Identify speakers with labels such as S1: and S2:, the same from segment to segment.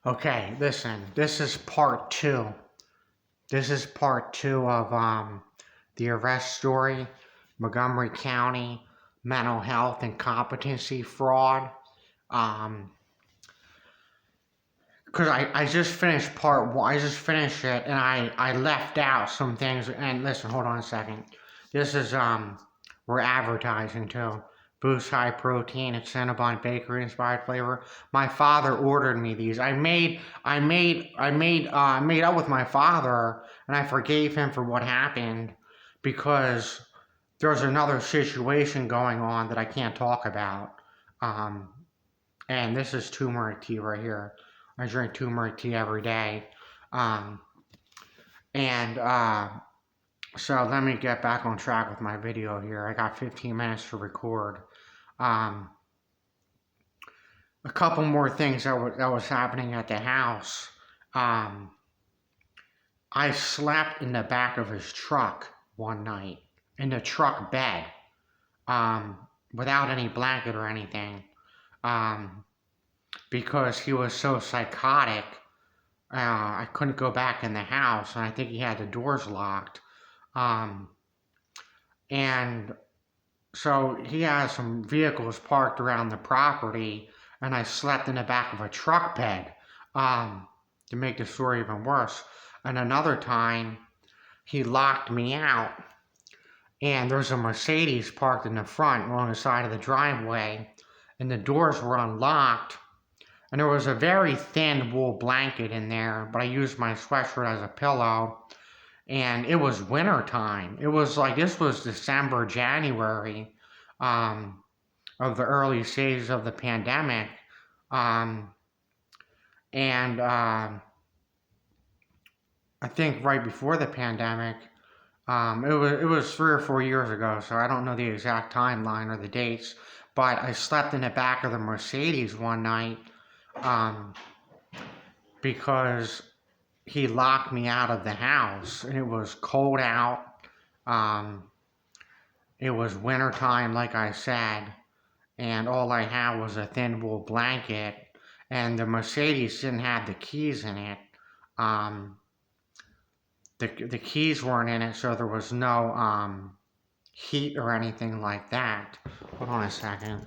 S1: Okay, listen, this is part two. This is part two of the arrest story, Montgomery County mental health and competency fraud. Um, because I just finished part one. I just finished it, and I left out some things. And listen, hold on a second. This is we're advertising too. Boost high protein, it's Cinnabon bakery inspired flavor. My father ordered me these. I made up with my father, and I forgave him for what happened because there's another situation going on that I can't talk about. Um, and this is turmeric tea right here. I drink turmeric tea every day. Um, and so let me get back on track with my video here. I got 15 minutes to record. Um, a couple more things that was happening at the house. Um, I slept in the back of his truck one night, in the truck bed, um, without any blanket or anything, because he was so psychotic. I couldn't go back in the house, and I think he had the doors locked. Um, and so he has some vehicles parked around the property, and I slept in the back of a truck bed, to make the story even worse. And another time, he locked me out, and there's a Mercedes parked in the front along the side of the driveway, and the doors were unlocked. And there was a very thin wool blanket in there, but I used my sweatshirt as a pillow. And it was winter time. It was like, this was December, January, of the early stages of the pandemic. And I think right before the pandemic, it was 3 or 4 years ago, so I don't know the exact timeline or the dates, but I slept in the back of the Mercedes one night, because he locked me out of the house, and it was cold out. It was wintertime, like I said, and all I had was a thin wool blanket, and the Mercedes didn't have the keys in it. The keys weren't in it, so there was no heat or anything like that. Hold on a second.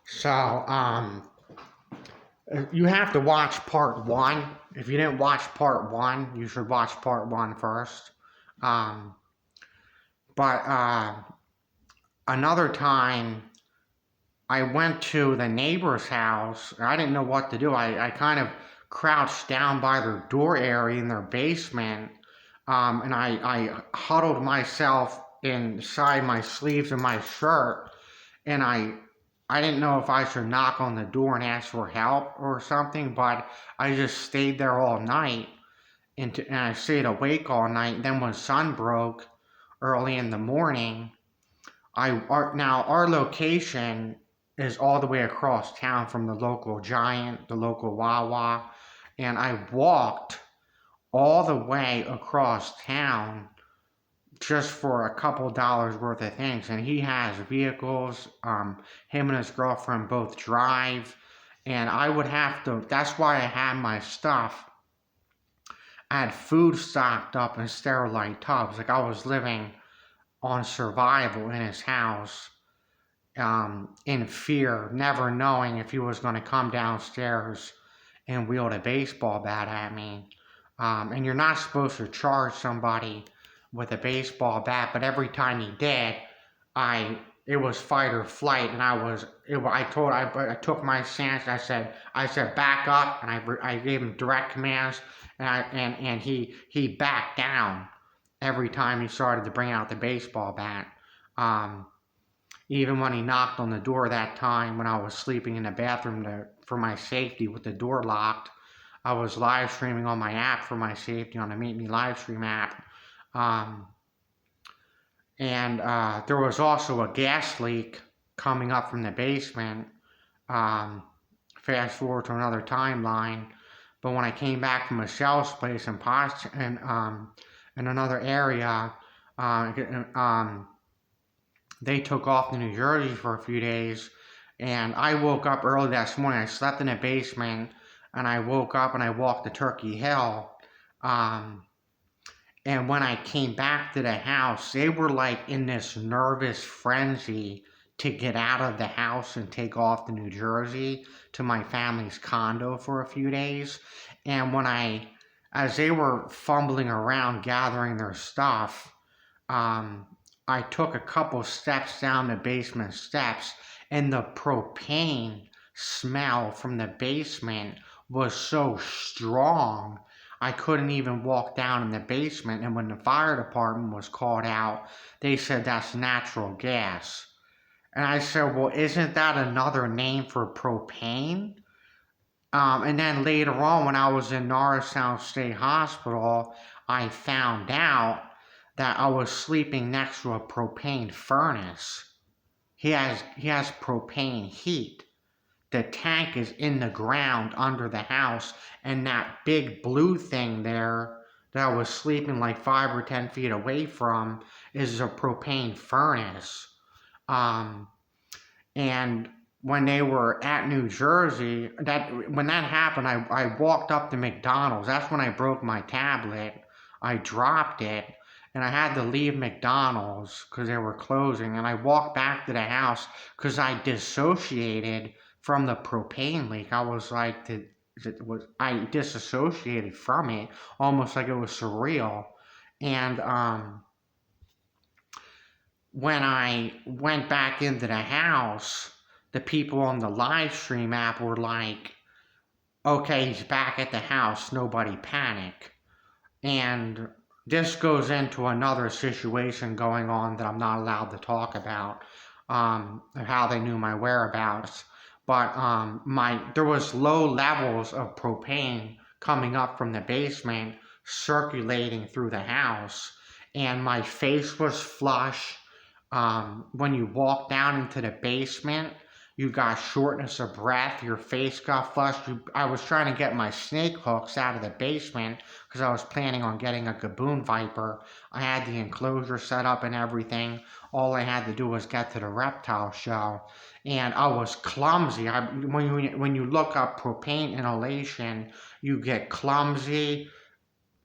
S1: So, you have to watch part one. If you didn't watch part one, you should watch part one first. But another time, I went to the neighbor's house. I didn't know what to do. I kind of crouched down by their door area in their basement, and I huddled myself inside my sleeves of my shirt, and I didn't know if I should knock on the door and ask for help or something, but I just stayed there all night, and I stayed awake all night. And then when sun broke early in the morning, now our location is all the way across town from the local Giant, the local Wawa, and I walked all the way across town just for a couple dollars worth of things. And he has vehicles. Him and his girlfriend both drive, and I would have to. That's why I had my stuff. I had food stocked up in Sterilite tubs, like I was living on survival in his house, in fear, never knowing if he was going to come downstairs and wield a baseball bat at me. And you're not supposed to charge somebody with a baseball bat, but every time he did, it was fight or flight, and I took my stance. I said back up, and I gave him direct commands, and he backed down every time he started to bring out the baseball bat. Even when he knocked on the door that time when I was sleeping in the bathroom for my safety with the door locked, I was live streaming on my app for my safety on the Meet Me Livestream app. And there was also a gas leak coming up from the basement. Fast forward to another timeline. But when I came back from Michelle's place in another area, they took off to New Jersey for a few days, and I woke up early this morning. I slept in the basement, and I woke up and I walked to Turkey Hill. Um, and when I came back to the house, they were like in this nervous frenzy to get out of the house and take off to New Jersey to my family's condo for a few days. And as they were fumbling around gathering their stuff, um, I took a couple steps down the basement steps, and the propane smell from the basement was so strong I couldn't even walk down in the basement. And when the fire department was called out, they said that's natural gas. And I said, well, isn't that another name for propane? And then later on, when I was in Norristown State Hospital, I found out that I was sleeping next to a propane furnace. He has propane heat. The tank is in the ground under the house, and that big blue thing there that I was sleeping like 5 or 10 feet away from is a propane furnace. Um, and when they were at New Jersey, when that happened, I walked up to McDonald's. That's when I broke my tablet. I dropped it, and I had to leave McDonald's because they were closing. And I walked back to the house because I dissociated from the propane leak. I was like, I disassociated from it, almost like it was surreal. And when I went back into the house, the people on the live stream app were like, okay, he's back at the house, nobody panic. And this goes into another situation going on that I'm not allowed to talk about, how they knew my whereabouts. But there was low levels of propane coming up from the basement, circulating through the house, and my face was flush. When you walk down into the basement, you got shortness of breath, your face got flushed. I was trying to get my snake hooks out of the basement because I was planning on getting a Gaboon Viper. I had the enclosure set up and everything. All I had to do was get to the reptile show. And I was clumsy. When you look up propane inhalation, you get clumsy.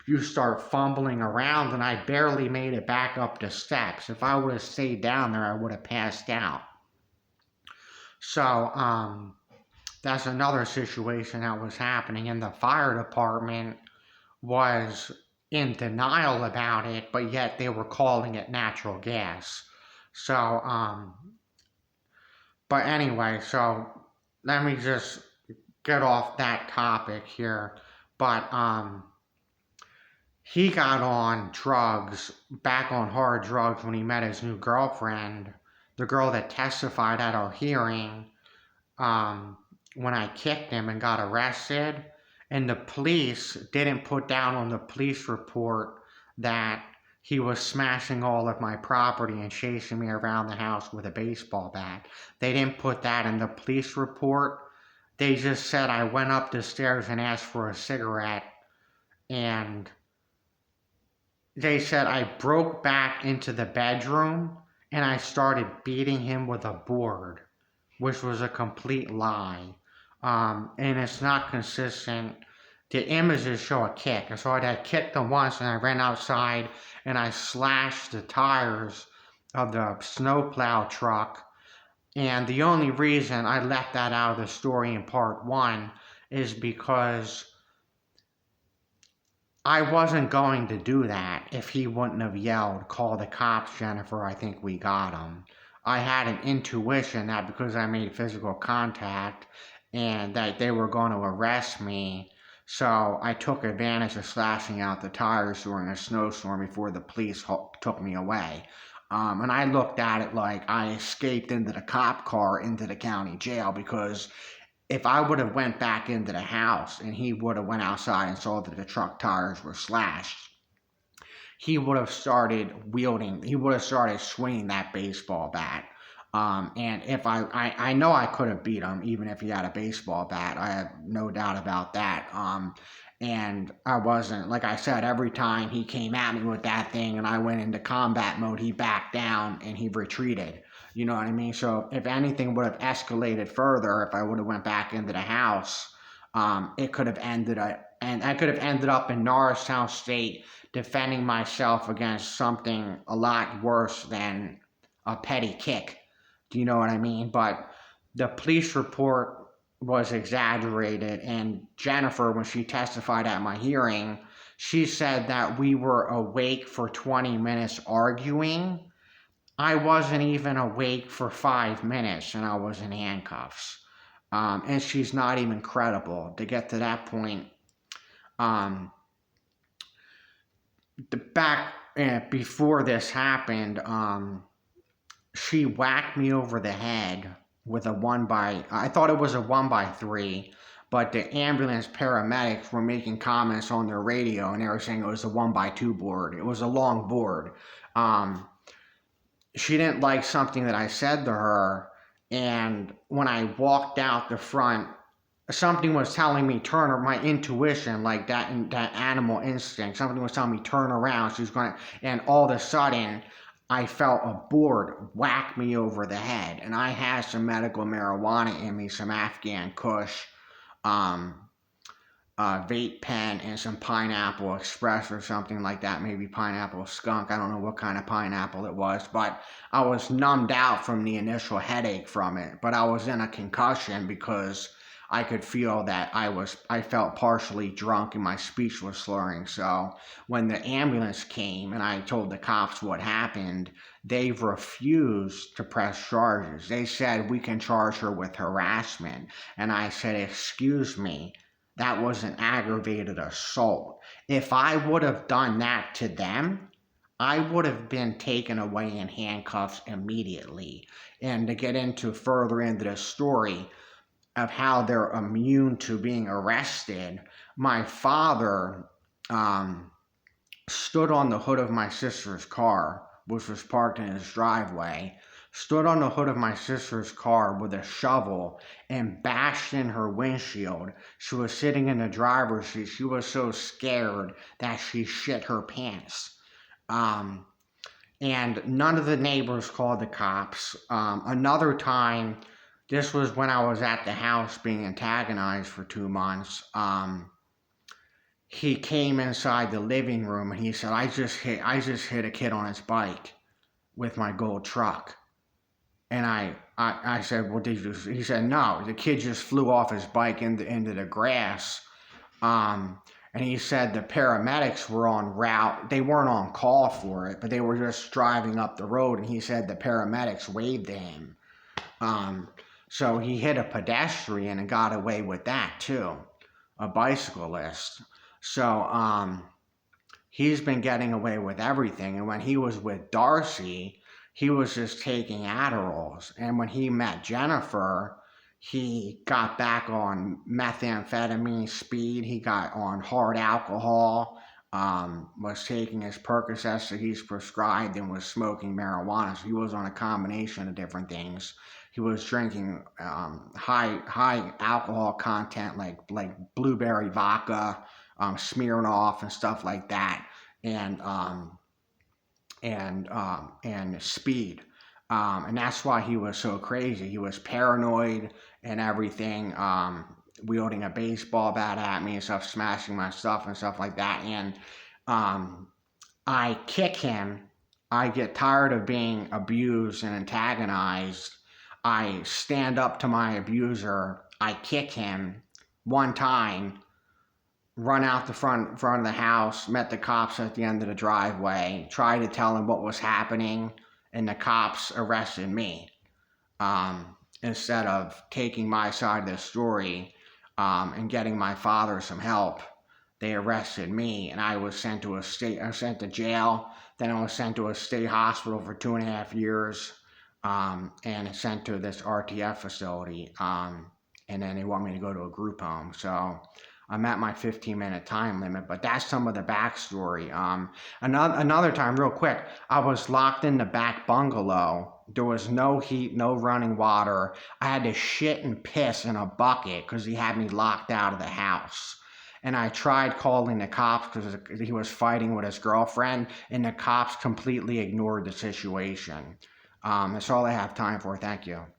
S1: You start fumbling around, and I barely made it back up the steps. If I would have stayed down there, I would have passed out. So, that's another situation that was happening, and the fire department was in denial about it, but yet they were calling it natural gas. So, but anyway, so let me just get off that topic here. But, he got on drugs, back on hard drugs when he met his new girlfriend, the girl that testified at our hearing, when I kicked him and got arrested. And the police didn't put down on the police report that he was smashing all of my property and chasing me around the house with a baseball bat. They didn't put that in the police report. They just said I went up the stairs and asked for a cigarette, and they said I broke back into the bedroom and I started beating him with a board, which was a complete lie. And it's not consistent. The images show a kick. And so I kicked him once, and I ran outside and I slashed the tires of the snowplow truck. And the only reason I left that out of the story in part one is because I wasn't going to do that if he wouldn't have yelled, "Call the cops, Jennifer, I think we got him." I had an intuition that because I made physical contact and that they were going to arrest me, so I took advantage of slashing out the tires during a snowstorm before the police took me away. And I looked at it like I escaped into the cop car into the county jail, because if I would have went back into the house and he would have went outside and saw that the truck tires were slashed, he would have started swinging that baseball bat. And if I know I could have beat him even if he had a baseball bat. I have no doubt about that. And I wasn't, like I said, every time he came at me with that thing and I went into combat mode, he backed down and he retreated. You know what I mean? So if anything would have escalated further, if I would have went back into the house, it could have and I could have ended up in Norristown State defending myself against something a lot worse than a petty kick. Do you know what I mean? But the police report was exaggerated, and Jennifer, when she testified at my hearing, she said that we were awake for 20 minutes arguing. I wasn't even awake for 5 minutes and I was in handcuffs. And she's not even credible to get to that point. Um, Before this happened, she whacked me over the head with I thought it was a 1x3, but the ambulance paramedics were making comments on their radio and they were saying it was a 1x2 board. It was a long board. She didn't like something that I said to her, and when I walked out the front, something was telling me my intuition, like that animal instinct, something was telling me turn around. She was going to, and all of a sudden, I felt a board whack me over the head, and I had some medical marijuana in me, some Afghan Kush, vape pen, and some Pineapple Express or something like that, maybe Pineapple Skunk. I don't know what kind of pineapple it was, but I was numbed out from the initial headache from it. But I was in a concussion because I could feel that I felt partially drunk and my speech was slurring. So when the ambulance came and I told the cops what happened, they refused to press charges. They said, we can charge her with harassment. And I said, excuse me, that was an aggravated assault. If I would have done that to them, I would have been taken away in handcuffs immediately. And to get further into the story of how they're immune to being arrested, my father stood on the hood of my sister's car, which was parked in his driveway, stood on the hood of my sister's car with a shovel and bashed in her windshield. She was sitting in the driver's seat. She was so scared that she shit her pants. And none of the neighbors called the cops. Another time, this was when I was at the house being antagonized for 2 months. He came inside the living room and he said, I just hit a kid on his bike with my gold truck. And I said, well, did you? He said, no, the kid just flew off his bike into the grass. And he said the paramedics were en route. They weren't on call for it, but they were just driving up the road. And he said the paramedics waved to him. So he hit a pedestrian and got away with that too, a bicyclist. So he's been getting away with everything. And when he was with Darcy, he was just taking Adderalls. And when he met Jennifer, he got back on methamphetamine, speed. He got on hard alcohol, was taking his Percocets that he's prescribed, and was smoking marijuana. So he was on a combination of different things. He was drinking high alcohol content like blueberry vodka, Smirnoff, and stuff like that, and speed. And that's why he was so crazy. He was paranoid and everything, wielding a baseball bat at me and stuff, smashing my stuff and stuff like that. And I kick him. I get tired of being abused and antagonized. I stand up to my abuser. I kick him one time, run out the front of the house, met the cops at the end of the driveway, tried to tell them what was happening, and the cops arrested me. Instead of taking my side of the story and getting my father some help, they arrested me, and I was sent to jail. Then I was sent to a state hospital for 2.5 years, and sent to this RTF facility. And then they want me to go to a group home. So I'm at my 15-minute time limit, but that's some of the backstory. Another time, real quick, I was locked in the back bungalow. There was no heat, no running water. I had to shit and piss in a bucket because he had me locked out of the house. And I tried calling the cops because he was fighting with his girlfriend, and the cops completely ignored the situation. That's all I have time for. Thank you.